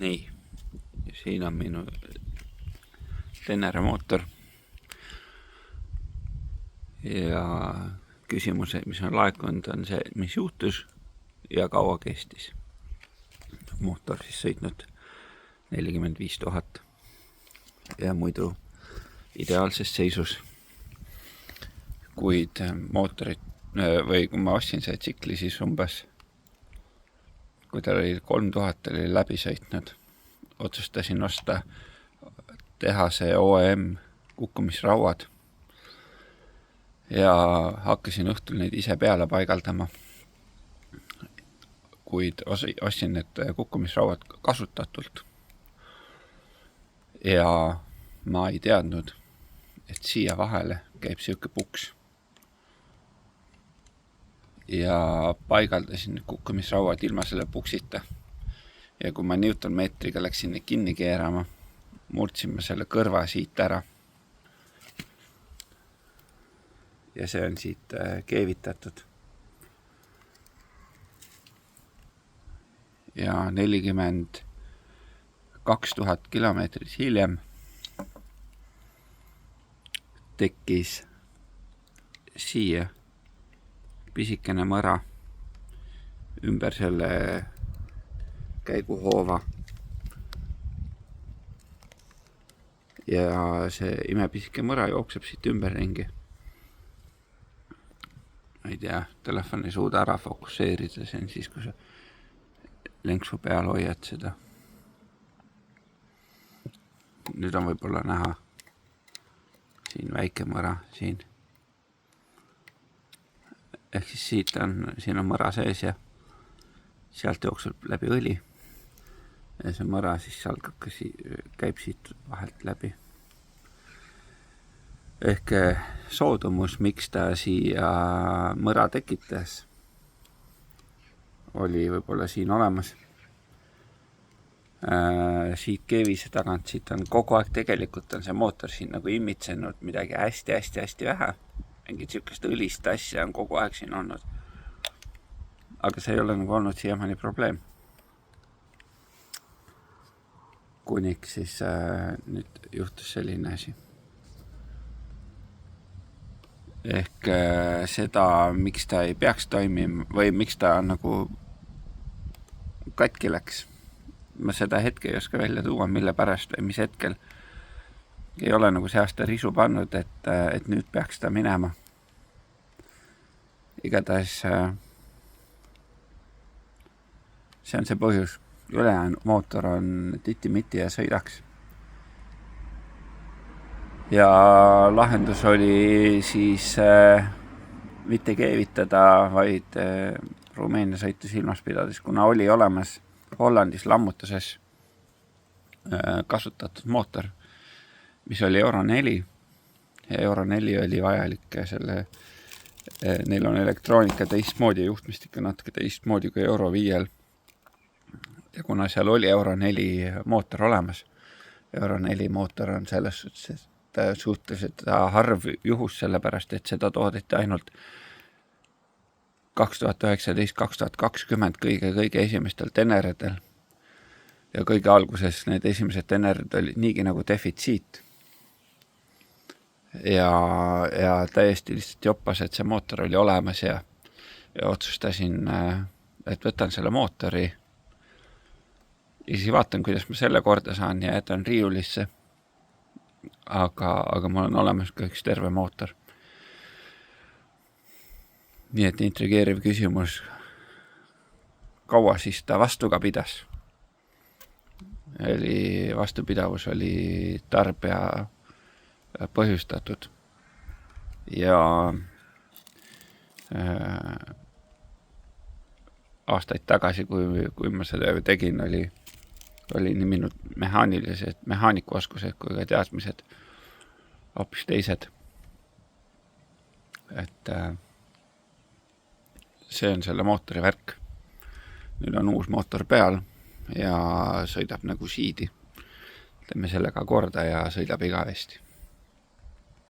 Nii, siin on minu Tenere mootor ja küsimus, mis on laekunud, on see, mis juhtus ja kaua kestis. Mootor siis sõitnud 45 000 ja muidu ideaalses seisus. Kuid mootorit või kui ma ostsin see tsikli, siis umbes kui ta oli 3000 oli läbi sõitnud, otsustasin osta tehase OEM kukkumisrauad ja hakkasin õhtul neid ise peale paigaldama. Kuid ostsin need kukkumisrauad kasutatult ja ma ei teadnud, et siia vahele käib siuke puks. Ja paigaldasin kukkumisrauad ilma selle puksita. Ja kui ma Newton-meetriga läksin neid kinni keerama, murdsin ma selle kõrva siit ära. Ja see on siit keevitatud. Ja 42 000 kilomeetrit hiljem tekkis siia pisikene mõra ümber selle käiguhoova. Ja see imepisike mõra jookseb siit ümberringi. Ma ei tea, telefon ei suuda ära fokusseerida, see on siis, kui sa lenksu peal hoiad seda. Nüüd on võib-olla näha siin väike mõra, siin. Ehk siis siin on mõra sees ja sealt jookseb läbi õli. Ja see mõra siis käib siit vahelt läbi. Ehk soodumus, miks ta siia mõra tekitas, oli võib-olla siin olemas. Siit keevise tagant, siit on kogu aeg tegelikult on see mootor siin nagu imitsenud midagi hästi vähe. Mingid siukest õlist asja on kogu aeg siin olnud. Aga see ei ole nagu olnud siiamaani probleem. Kuniks siis nüüd juhtus selline asi. Ehk seda, miks ta ei peaks toimima või miks ta nagu katki läks. Ma seda hetke ei oska välja tuua, mille pärast või mis hetkel. Ei ole nagu see aasta risu pannud, et nüüd peaks ta minema. Igatahes see on see põhjus. Ülejäänud mootor on titi-miti ja sõidaks. Ja lahendus oli siis mitte keevitada, vaid Rumeenia sõitu silmas pidades, kuna oli olemas Hollandis lammutuses kasutatud mootor, mis oli Euro 4 ja Euro 4 oli vajalik selle, neil on elektroonika teistmoodi, juhtmist ikka natuke teistmoodi kui Euro 5. Ja kuna seal oli Euro 4 mootor olemas, Euro 4 mootor on selles suhteliselt harv juhus, sellepärast, et seda toodeti ainult 2019-2020 kõige esimestel Teneredel. Ja kõige alguses need esimesed Tenered olid niigi nagu defitsiit. Ja täiesti lihtsalt joppas, et see mootor oli olemas ja otsustasin, et võtan selle mootori ja siis vaatan, kuidas ma selle korda saan ja jätan riiulisse. Aga mul on olemas ka üks terve mootor. Nii et intrigeeriv küsimus, kaua siis ta vastu ka pidas. Vastupidavus oli tarbija põhjustatud ja aastaid tagasi, kui ma seda tegin, oli nii minu mehaanikuoskused kui ka teadmised hoopis teised. Et see on selle mootori värk. Nüüd on uus mootor peal ja sõidab nagu siidi. Teeme sellega korda ja sõidab igavesti.